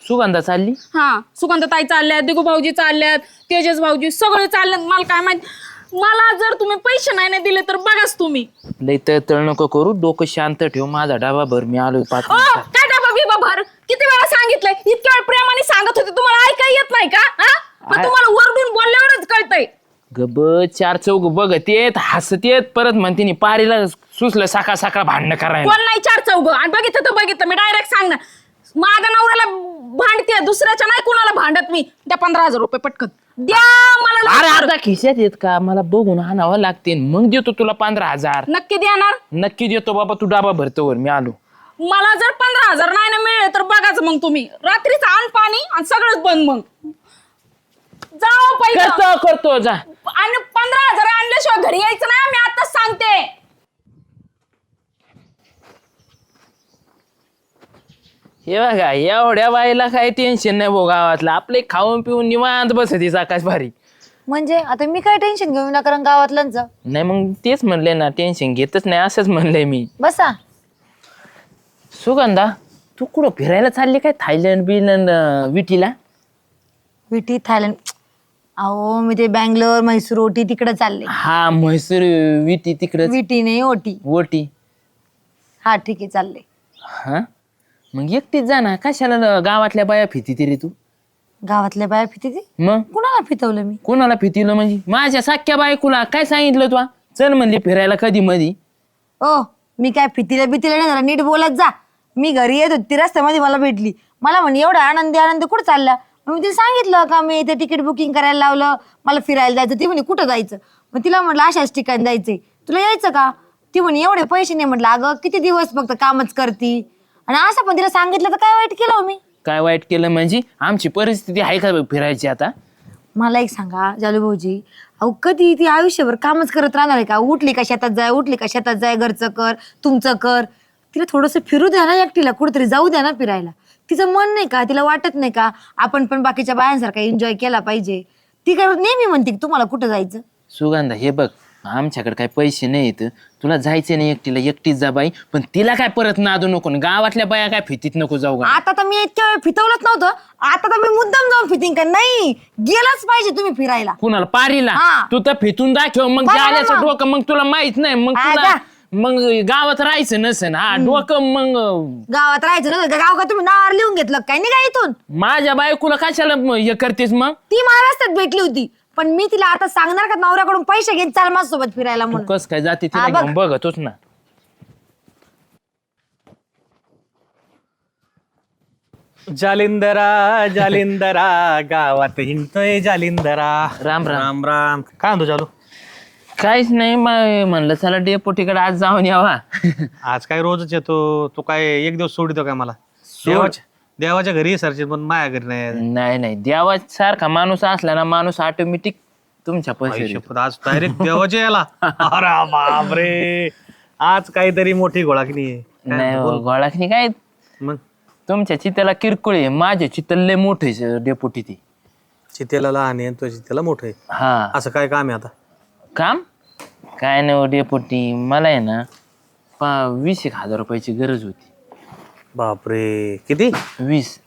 सुगंधा चालली? हा सुगंधताई चालल्यात, दिगू भाऊजी चालल्यात, तेजस भाऊजी सगळे चालल्यात. मला काय माहिती. मला जर तुम्ही पैसे नाही दिले तर बघाच तुम्ही. लय तळ नको करू, डोकं शांत ठेव. माझा डबा भर, मी आलोय 5 ओ काय डबा बिबा भर? किती वेळा सांगितलंय? इतक्या वेळ प्रेमाने सांगत होते, तुम्हाला ऐकाय येत नाही का? पण तुम्हाला वरडून बोलल्यावरच कळतंय. गब 4 चौक बघत येत, हसत येत, परत म्हणते पारीला सुचलं सकाळ सकाळ भांडणं करायला. कोण नाही 4 चौघ. आणि बघितलं मी डायरेक्ट सांगणार. माझ्या नवऱ्याला भांडते, दुसऱ्याच्या नाही कुणाला भांडत मी. द्या 15,000 रुपये पटकन द्या मला. अरे आता खिशात येत का? मला बघून आणावं लागते, मग देतो तुला 15,000. नक्की देणार? नक्की देतो बाबा, तू डबा भरतो वर, मी आलो. मला जर 15,000 नाही ना मिळले तर बघाच मग तुम्ही. रात्रीचं आण पाणी आणि सगळंच बंद. मग जाओ पहिलं करतो जा. आणि 15,000 आणल्याशिवाय घरी यायचं नाही, मी आताच सांगते. हे बघा, एवढ्या बाईला काही टेन्शन नाही भाऊ गावातलं. आपले खाऊन पिऊन निवांत बसती आकाश भारी. म्हणजे आता मी काय टेन्शन घेऊ नका गावातल्यांचं. नाही मग तेच म्हणले ना, टेन्शन घेतच नाही असंच म्हणलंय मी. बसा. सुगंधा, तू कुठं फिरायला चालली काय? Thailand blood विटीला? विटी थायलंड? अहो मी ते बँगलोर, म्हैसूर, ओटी तिकडे चालले. हा म्हैसूर विटी तिकडे. विटी नाही, ओटी. ओटी. हा ठीक आहे चालले. हा मग एकटीच जा ना, कशाला गावातल्या बाया फिती रे तू? गावातल्या बाया फिती ती मग कुणाला फितवलं मी? कोणाला फितीलं म्हणजे? माझ्या साख्या बायकोला काय सांगितलं तू? चल म्हणली फिरायला कधी मधी. ओ मी काय फितीला बितीला नाही जरा नीट बोलत जा. मी घरी येत होती रस्त्यामध्ये मला भेटली, मला म्हणे एवढा आनंदी आनंदी कुठं चालला? मग मी तिला सांगितलं का मी इथे तिकीट बुकिंग करायला लावलं, मला फिरायला जायचं. ती म्हणे कुठं जायचं? मग तिला म्हटलं अशाच ठिकाणी जायचंय, तुला यायचं का? ती म्हणे एवढे पैसे नाही. म्हटलं अगं किती दिवस फक्त कामच करती, आणि असं पण तिला सांगितलं तर काय वाईट केलं हो मी? काय वाईट केलं म्हणजे? आमची परिस्थिती आहे का फिरायची आता? मला एक सांगा जालू भाऊजी, अहो कधी ती आयुष्यभर कामच करत राहणार आहे का? उठली का शेतात जाय, उठली का शेतात जाय, घरचं कर तुमचं कर. तिला थोडंसं फिरू द्या ना, एकटीला कुठेतरी जाऊ द्या ना फिरायला. तिचं मन नाही का? तिला वाटत नाही का आपण पण बाकीच्या बायांसारखा एन्जॉय केला पाहिजे? ती काय नेहमी म्हणते की तुम्हाला कुठं जायचं? सुगंधा हे बघ, आमच्याकडे काय पैसे नाहीत, तुला जायचे नाही एकटीला, एकटीच जा बाई. पण तिला काय परत नादू नको, गावातल्या बाया काय फितीत नको जाऊ. आता तर मी इतक्या वेळ फितवलंच नव्हतं, आता तर मी मुद्दाम जाऊन फिटिंग का नाही, गेलाच पाहिजे तुम्ही फिरायला. कुणाला पारीला? हा. तू तर फितून दाखव मग, बरोबर जाण्याचं मग. डोकं मग तुला माहित नाही, मग हा तुला का? मग गावात राहायचं नसेल. हा डोकं मग गावात राहायचं ना, गाव का तुम्ही नावावर लिहून घेतलं काय? नाही का इथून? माझ्या बायकोला कशाला हे करतेस मग? ती महाराष्ट्रात भेटली होती, पण मी तिला आता सांगणार का नवऱ्याकडून पैसे घेऊन चाल माझ्यासोबत फिरायला तू म्हणून? कस काय जाते तिला हा, बघ. घेऊन बघतोच ना. जालिंदरा जालिंदरा गावात हिंडतोय जालिंदरा. राम राम. राम राम. काय म्हणतो चालू? काहीच नाही, म्हणलं चला डेपोटीकडे आज जाऊन यावा. आज काय रोजच येतो तू? काय एक दिवस सोडितो काय मला? देवाच्या घरी सरचे पण माया घरी नाही. नाही नाही, देवा सारखा माणूस असला ना, माणूस ऑटोमॅटिक तुमच्या पैसे. आज डायरेक्ट देवाच्या याला. अरे बापरे, आज काहीतरी मोठी घोळाकणी आहे. नाही हो, गोळाखनी काय, मग तुमच्या चित्याला किरकोळ आहे, माझ्या चित्याला लय मोठे डेपोटी ती. चितेला लहान आहे तो चितेला मोठं आहे. हा असं काय काम आहे आता? काम काय नाही डेपोटी, मला आहे ना 20,000 रुपयाची गरज होती. बापरे, किती? 20.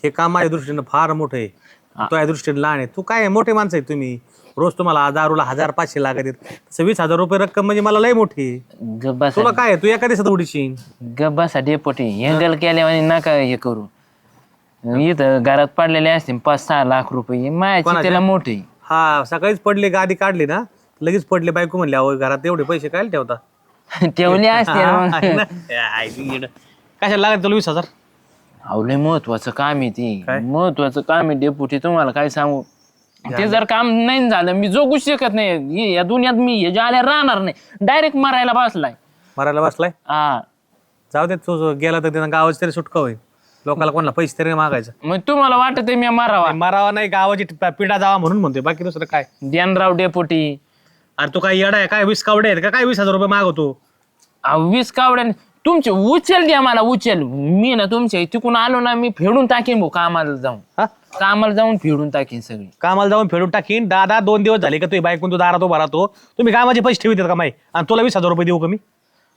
हे काम माझ्या दृष्टीनं फार मोठं आहे, तुझ्या दृष्टीने लहान आहे. तू काय मोठे माणसं आहे तुम्ही, रोज तुम्हाला दारूला 1,500 लागत आहेत, तसं 20,000 रुपये रक्कम म्हणजे मला लय मोठी आहे. गब्बासा तुला काय तू एका दिवसात उडीशील? गब्बासा डेपोटी हेंगल केल्याने नका हे करू. इथं घरात पडलेले असते 5-6 लाख रुपये, माझ्या चित्याला मोठे. हा, सकाळीच पडले, गादी काढली ना लगेच पडले. बायको म्हणले अहो घरात एवढे पैसे काय ठेवता? ठेवले असते मग. कशाला लागत तुला 20,000? लय महत्वाचं काम आहे ते, महत्वाचं काम आहे डेपुटी, तुम्हाला काय सांगू. ते जर काम नाही झालं मी जगू शकत नाही या दुनियात. मी हे ज्या राहणार नाही, डायरेक्ट मरायला बसलाय. मरायला बसलाय? हा जाऊ दे, तू गेला तर त्यांना गावाची तरी सुटका होईल. लोकांना कोणाला पैसे तरी मागायचं. मग तुम्हाला वाटत मी मारावा? मारावा नाही, गावाची पिढा जावा म्हणून म्हणतोय, बाकी दुसरं काय. ध्यानराव डेपुटी. अरे तू काय येडा आहे काय? 20 कावडे आहेत का काय 20,000 रुपये मागवतो? 20 कावड्या तुमचे उचल द्या मला, उचल. मी ना तुमच्या तिकून आलो ना, मी फेडून टाकेन भाऊ, कामाला जाऊन. हा, कामाला जाऊन फेडून टाकेन सगळी. कामाला जाऊन फेडून टाकीन. दादा 2 दिवस झाले का तुझी बायकून तू दारात उभा राहतो, तुम्ही कामाचे पैसे ठेवतात का माही? आणि तुला 20,000 रुपये देऊ का मी?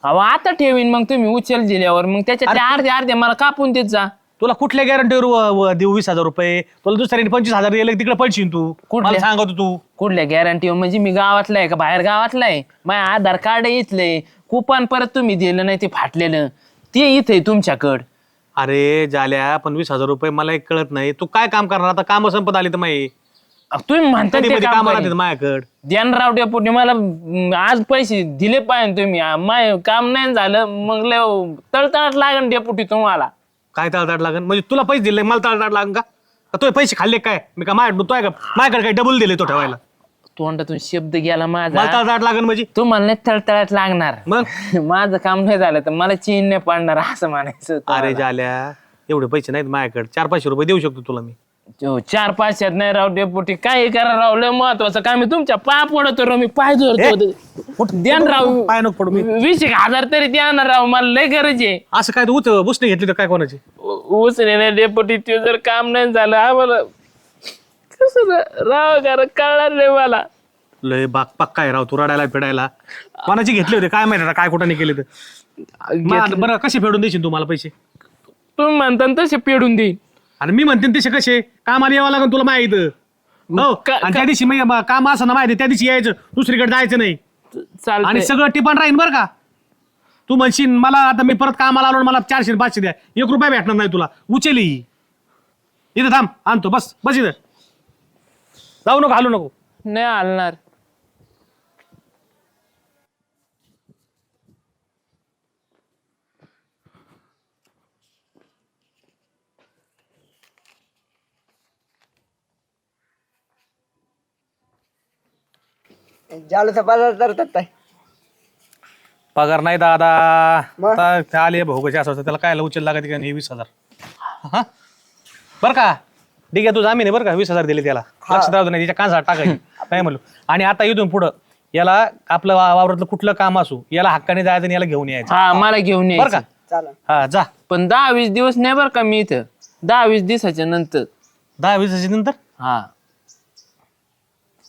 अहो आता ठेवीन, मग तुम्ही उचल दिल्यावर मग त्याच्यातले अर्धे मला कापून देत जा. तुला कुठल्या गॅरंटीवर देऊ 20,000 रुपये? तुला दुसऱ्याने 25,000 दिले, तिकडे पडशील तू. कुठल्या सांगतो तू? कुठल्या गॅरंटी म्हणजे मी गावातला आहे का बाहेर गावातला आहे? माझ्या आधार कार्ड इथलंय, कुपन परत तुम्ही दिलं नाही ते फाटलेलं, ते इथे तुमच्याकडं. अरे झाल्या, पण 20,000 रुपये मला एक कळत नाही. तू काय काम करणार आता? काम संपत आली तर माही तुम्ही म्हणता ते काम कामाला करीन. माझ्याकडे. ध्यानराव डेपुटी मला आज पैसे दिले पाहिजे तुम्ही. माय काम नाही झालं मग लय तळतळाट लागन डेपुटी तुम्हाला. काय तळताट लागन म्हणजे? तुला पैसे दिले मला तळताट लागन का? तो पैसे खाल्ले काय मी? का माझ्याकडे काय डबल दिले तो ठेवायला? तोंडातून शब्द गेला मला माझा. तळताट लागन म्हणजे? तुम्हाला नाही तळतळाट लागणार. मग माझं काम नाही झालं तर मला चीन नाही पडणार असं म्हणायचं होतं अरे मला. झाल्या, एवढे पैसे नाहीत माझ्याकडे. 400-500 रुपये देऊ शकतो तुला मी. 4-5 नाही राव डेपुटी, काय करा राव, लय महत्वाचं काम आहे. तुमच्या पाय पडतो राव, मी पाय जोडतो. द्यान राव, पाय नको पडू मी. 20,000 तरी द्या ना राव, मला लय गरज आहे. असं काय बुसणे घेतली तर काय कोणाची? उसने नाही डेपुटी, ते जर काम नाही झालं आम्हाला कसं राव घर कळणार नाही मला. लय बाग पक्का आहे राव तू, रडायला फेडायला. कोणाची घेतले होते काय माहिती आता, काय कुठं नाही केले तर. बरं कसे फेडून देशील तू मला पैसे? तुम्ही म्हणता ना तसे पेडून देईन. आणि मी म्हणते तसे कसे? कामाला यावं लागेल तुला माहित. हो, आणि त्या दिवशी काम असं ना माहिती, त्या दिवशी यायचं, दुसरीकडे जायचं नाही. आणि चालतंय. सगळं टिपण राहीन बरं का? तू म्हणशील मला आता मी परत कामाला आलो आणि मला 400-500 द्या, 1 रुपया भेटणार नाही तुला. उचेली इथं थांब, आणतो. बस बस इथं, जाऊ नको, हालू नको. नाही हलणार. जालूचा बाजार धरतात काय? पगार नाही दादा. मग? आता आले भोगाचे असं त्याला काय उचल लागत का नाही? 20,000. हा बरं का, ठीक आहे, तू जामीन आहे बरं का. 20,000 दिले त्याला, लक्ष राहू दे, नाही तिच्या कांसा टाकायची काय म्हणलो. आणि आता इथून पुढं याला आपलं वावरातलं कुठलं काम असू, याला हक्काने जायचं आणि याला घेऊन यायचं हा मला घेऊन बरं का. यायचं. चालेल. हा जा. पण 10-20 दिवस नाही बरं का मी इथं. 10-20 दिवसाच्या नंतर. 10-20 दिवसाच्या नंतर हा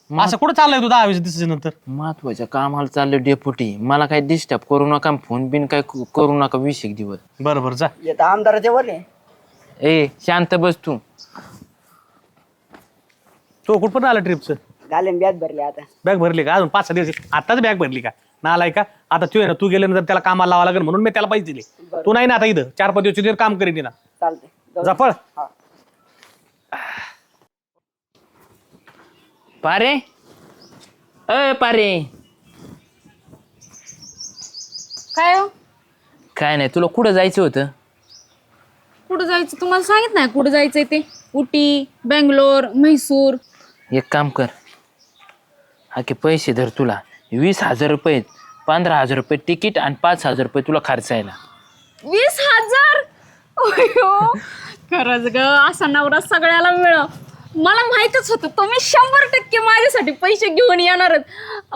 असं कुठं चाललंय तू 10-20 दिवसाच्या नंतर? महत्वाच्या कामाला चाललं डेपुटी. मला काही डिस्टर्ब करू नका, फोन बिन काय करू नका 20 दिवस. बरं बरं जा. येतं आमदाराच्या वर आहे. ए शांत बस तू. तो कुठं पण आला ट्रिपचं? घालेन ब्याज भरले आता. बॅग भरली का? अजून 5-6 दिवस आताच बॅग भरली का? नालाय का? आता तू आहे ना, तू गेल्यानंतर त्याला कामाला लावा लागेल म्हणून मी त्याला पैसे दिले. तू नाही ना आता इथं 4-5 दिवस तिथे काम करीन ना. चालतंय. जा पळ. पारे अय पारे. काय हो? काय नाही, तुला कुठं जायचं होतं? कुठं जायचं तुम्हाला सांगित नाही कुठं जायचंय ते. उटी, बेंगलोर, म्हैसूर. एक काम कर, हाके पैसे धर. तुला 20,000 रुपये, 15,000 रुपये तिकीट आणि 5,000 रुपये तुला खर्चायला. 20,000? अयो, खरंच ग, असा नवरा सगळ्याला मिळ. मला माहितच होतं तुम्ही 100% माझ्यासाठी पैसे घेऊन येणारच.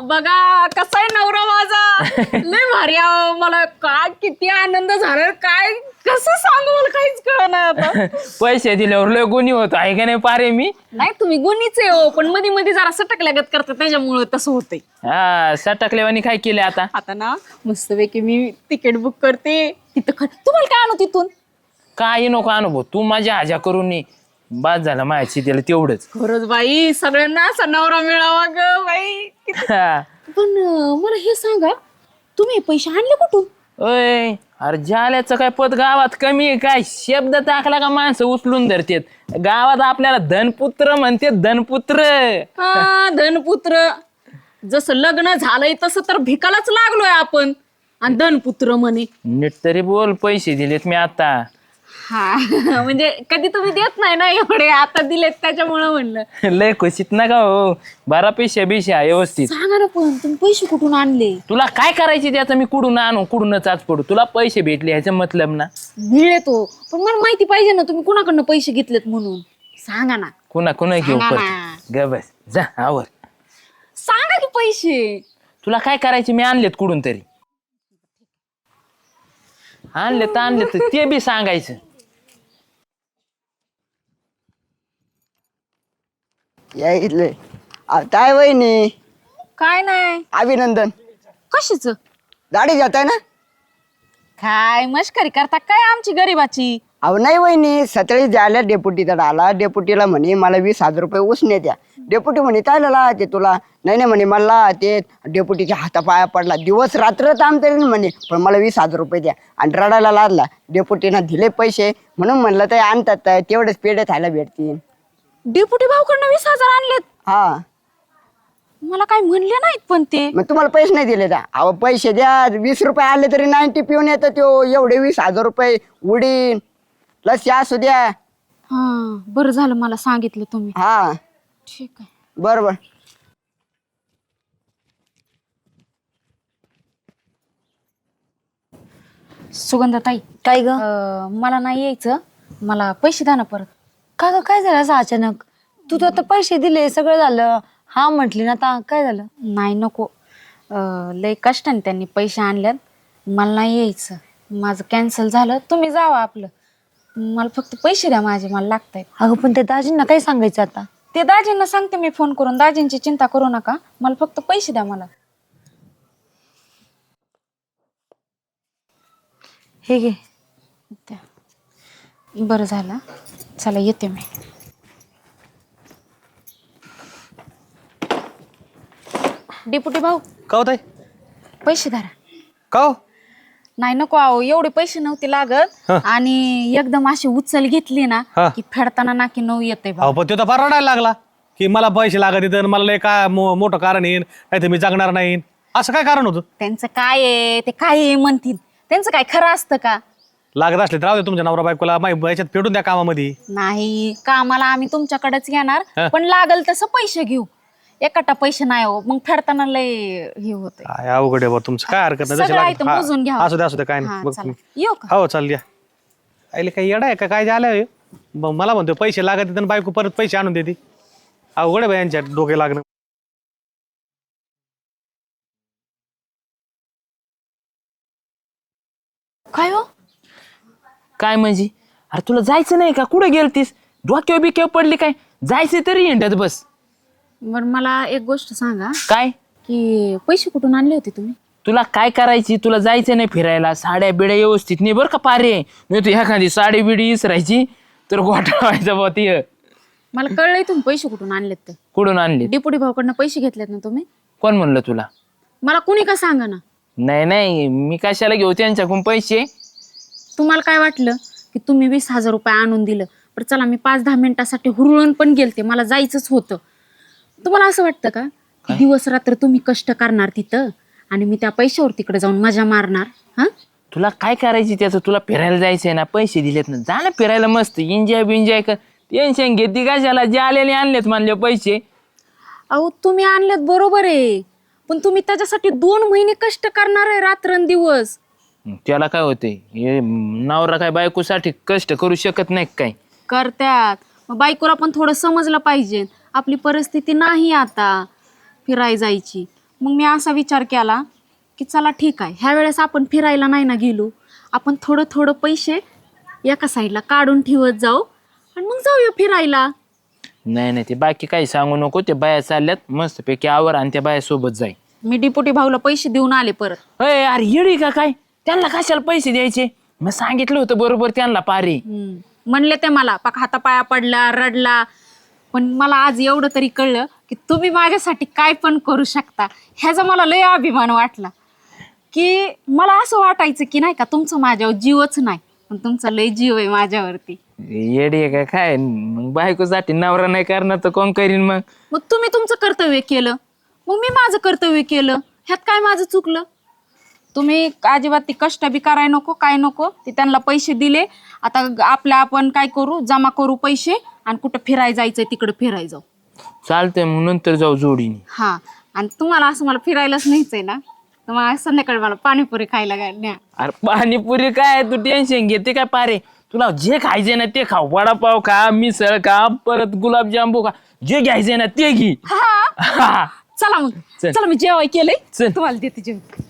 बघा कसा आहे नवरा माझा, लय भारी आहे. मला काय किती आनंद झाला, काय कसं सांगू, मला काहीच कळणार आता. पैसे दिल्यावर लय गुणी होतो आहे का नाही पारे मी? नाही तुम्ही गुणीचे हो, पण मध्ये मध्ये जरा सटकल्यागत करता त्याच्यामुळे तसं होतंय. हा सटकलेवानी काय केले आता? आता ना मस्तपैकी मी तिकीट बुक करते तिथं. तुम्हाला काय आणू तिथून? काही नको अनुभव, तू माझ्या हाजा करून ये. बाद झाला माझ्या त्याला तेवढंच. खरंच बाई, सगळ्यांना असा नवरा मिळावा ग बाई. हा. पण मला हे सांगा, तुम्ही हे पैसे आणले कुठून? ओय अरे जाल्याचं काय पद गावात कमी आहे काय? शब्द टाकला का माणसं उचलून धरतेत. गावात आपल्याला धनपुत्र म्हणते, धनपुत्र. हा धनपुत्र. जसं लग्न झालंय तसं तर भिकालाच लागलोय आपण. आणि धनपुत्र म्हणे. नीट तरी बोल, पैसे दिलेत मी आता. हा म्हणजे कधी तुम्ही देत नाही ना एवढे, आता दिलेत त्याच्यामुळं म्हणलं. लय खुशीत नका हो, बारा पैसे बिशे आहे व्यवस्थित. सांगा ना पण तुम्ही पैसे कुठून आणले? तुला काय करायचे त्याचं मी कुठून आणू, कुठूनच आज पडू. तुला पैसे भेटले ह्याचं मतलब ना. मिळतो पण मला माहिती पाहिजे ना तुम्ही कुणाकडनं पैसे घेतलेत म्हणून. सांगा ना. कुणा घेऊ सांगा परत. ना. ग बस जा आवर. सांगा की पैसे. तुला काय करायचे मी आणलेत कुठून तरी. आणले तर ते बी सांगायचं. या इथले काय वहिनी? काय नाही. अभिनंदन. कशाच? गाडी जाताय ना? काय मस्करी करता काय आमची गरीबाची? अहो नाही वहिनी, सतळी जायला डेप्युटीकडे आला. डेप्युटीला म्हणे मला 20,000 रुपये उसने द्या. डेप्युटी म्हणे काय लाते तुला? नाही म्हणे मला ते. डेप्युटीच्या हातापाया पडला, दिवस रात्र काम तरी म्हणे, पण मला 20,000 रुपये द्या. आणि रडायला लागला. डेप्युटीनं दिले पैसे म्हणून म्हणलं ते आणतात तेवढेच पेढे खायला भेटतील. डेप्युटी भाऊकडनं 20,000 आणलेत? हा. मला काय म्हणले नाहीत पण ते. मग तुम्हाला पैसे नाही दिले का? अहो पैसे द्या. 20 रुपये आले तरी 90 पिऊन येतं त्यो. एवढे 20,000 रुपये उडीन. लस असू द्या. हा बरं झालं मला सांगितलं तुम्ही. हा ठीक आहे. बरोबर. सुगंधाताई काय ग? मला नाही यायचं, मला पैसे द्या ना परत. का ग काय झालं असं अचानक? तू तर आता पैसे दिले, सगळं झालं, हा म्हटली ना, आता काय झालं? नाही नको. लय कष्टाने त्यांनी पैसे आणल्यात. मला नाही यायचं, माझं कॅन्सल झालं. तुम्ही जावा आपलं. मला फक्त पैसे द्या माझे, मला लागतायत. अगं पण त्या दाजींना काय सांगायचं आता? ते दाजींना सांगते मी फोन करून. दाजींची चिंता करू नका, मला फक्त पैसे द्या मला. हे घे. द्या. बरं झालं, चला येते मी. डेपुटी भाऊ का होत आहे? पैसे धरा. का हो? नाही नको आहो, एवढे पैसे नव्हते लागत आणि एकदम अशी उचल घेतली ना की फेडताना नाकी नऊ येते अहो पण तो तर फार रडायला लागला की मला पैसे लागत इथं मला लय काय मोठं कारण येईन नाही तर मी जगणार नाही. असं काय कारण होतं? त्यांचं काय आहे ते काय आहे म्हणतील, त्यांचं काय खरं असतं का? लागत असले तर राहू दे तुमच्या नवरा बायकोला याच्यात फेडून द्या कामामध्ये. नाही, कामाला आम्ही तुमच्याकडेच येणार पण लागल तसं पैसे घेऊ. एकटा पैसे नाही हो, मग फेडताना लय हे होतंय. काय अवघड आहे बा तुमचं, काय हरकत नाही. जसे सगळं आहे तर लागत. मोजून घ्या. असू दे काय हा, नाही बघ चला. तुम्ही. येऊ का? हो चाल या. आईले काही येडा आहे का काय झालं? मला म्हणतो पैसे लागत आणि बायको परत पैसे आणून देते. अवघड आहे बा यांच्या डोके लागणं. काय हो? काय म्हणजे? अरे तुला जायचं नाही का? कुठे गेलतीस? डोक्यावर बिक्यावर पडली काय? जायचं तरी हिंडत बस. बरं मला एक गोष्ट सांगा काय की पैसे कुठून आणले होते तुम्ही? तुला काय करायची? तुला जायचं नाही फिरायला? साड्या बिड्या व्यवस्थित नाही बरं का पारे, नाही तू एखादी साडी बिडी इसरायची तर घोटाळा व्हायचा बा. ती मला कळलंय तुम्ही पैसे कुठून आणलेत ते. कुठून आणली? डिपुटी भाऊकडनं पैसे घेतलेत ना तुम्ही? कोण म्हणलं तुला? मला कुणी का सांगा ना. नाही मी कशाला घेऊ त्यांच्याकडून पैसे? तुम्हाला काय वाटलं की तुम्ही 20,000 रुपये आणून दिलं, पण चला मी 5-10 मिनिटासाठी हुरळून पण गेलते, मला जायचंच होतं. तुम्हाला असं वाटतं का की दिवस रात्र तुम्ही कष्ट करणार तिथं आणि मी त्या पैशावर तिकडे जाऊन मजा मारणार? हा, तुला काय करायची त्याचं? तुला फिरायला जायचंय ना, पैसे दिलेत ना, जा ना फिरायला मस्त, एन्जॉय बिन्जॉय कर. टेन्शन घेते कशाला? जे आलेले आणलेत मानले पैसे. अहो तुम्ही आणलेत बरोबर आहे, पण तुम्ही त्याच्यासाठी 2 महिने कष्ट करणार आहे रात्रंदिवस. त्याला काय होते? हे नवरा काय बायकोसाठी कष्ट करू शकत नाही काय? करत्यात. मग बायकोला पण थोडं समजलं पाहिजे, आपली परिस्थिती नाही आता फिरायला जायची. मग मी असा विचार केला की चला ठीक आहे, ह्या वेळेस आपण फिरायला नाही ना गेलो, आपण थोडं पैसे एका साईडला काढून ठेवत जाऊ आणि मग जाऊया फिरायला. नाही ते बाकी काही सांगू नको. ते बाया चालल्यात मस्तपैकी आवर आणि त्या बाया सोबत जाई. मी डिपुटी भाऊला पैसे देऊन आले परत. अरे अरे येडी का काय? त्यांना कशाला पैसे द्यायचे? मी सांगितलं होतं बरोबर त्यांना पारे. म्हणले ते मला पाक हातापाया पडला, रडला. पण मला आज एवढं तरी कळलं की तुम्ही माझ्यासाठी काय पण करू शकता. ह्याचा मला लय अभिमान वाटला की मला असं वाटायचं की नाही का तुमचं माझ्यावर जीवच नाही, पण तुमचा लय जीव आहे माझ्यावरती. येडी आहे का काय? मग बायकोसाठी नवरा नाही करणार तर कोण करीन मग? मग तुम्ही तुमचं कर्तव्य केलं, मग मी माझं कर्तव्य केलं. ह्यात काय माझं चुकलं? तुम्ही अजिबात ती कष्ट बी कराय नको, काय नको. ते त्यांना पैसे दिले, आता आपल्या आपण काय करू, जमा करू पैसे आणि कुठं फिरायला जायचंय तिकडं फिरायला जाऊ. चालतंय मग नंतर जाऊ जोडीने. हा, आणि तुम्हाला असं मला फिरायलाच न्यायचंय ना, तर मग संध्याकाळी मला पाणीपुरी खायला न्या. अरे पाणीपुरी काय? तू टेन्शन घेते काय पारे? तुला जे खायचे ना ते खा. वडापाव खा, मिसळ खा, परत गुलाबजांबू खा, जे घ्यायचे ना ते घे. हा, चला मग, चल. चला मी जेवाय केलंय, चल. तुम्हाला देते जेवण.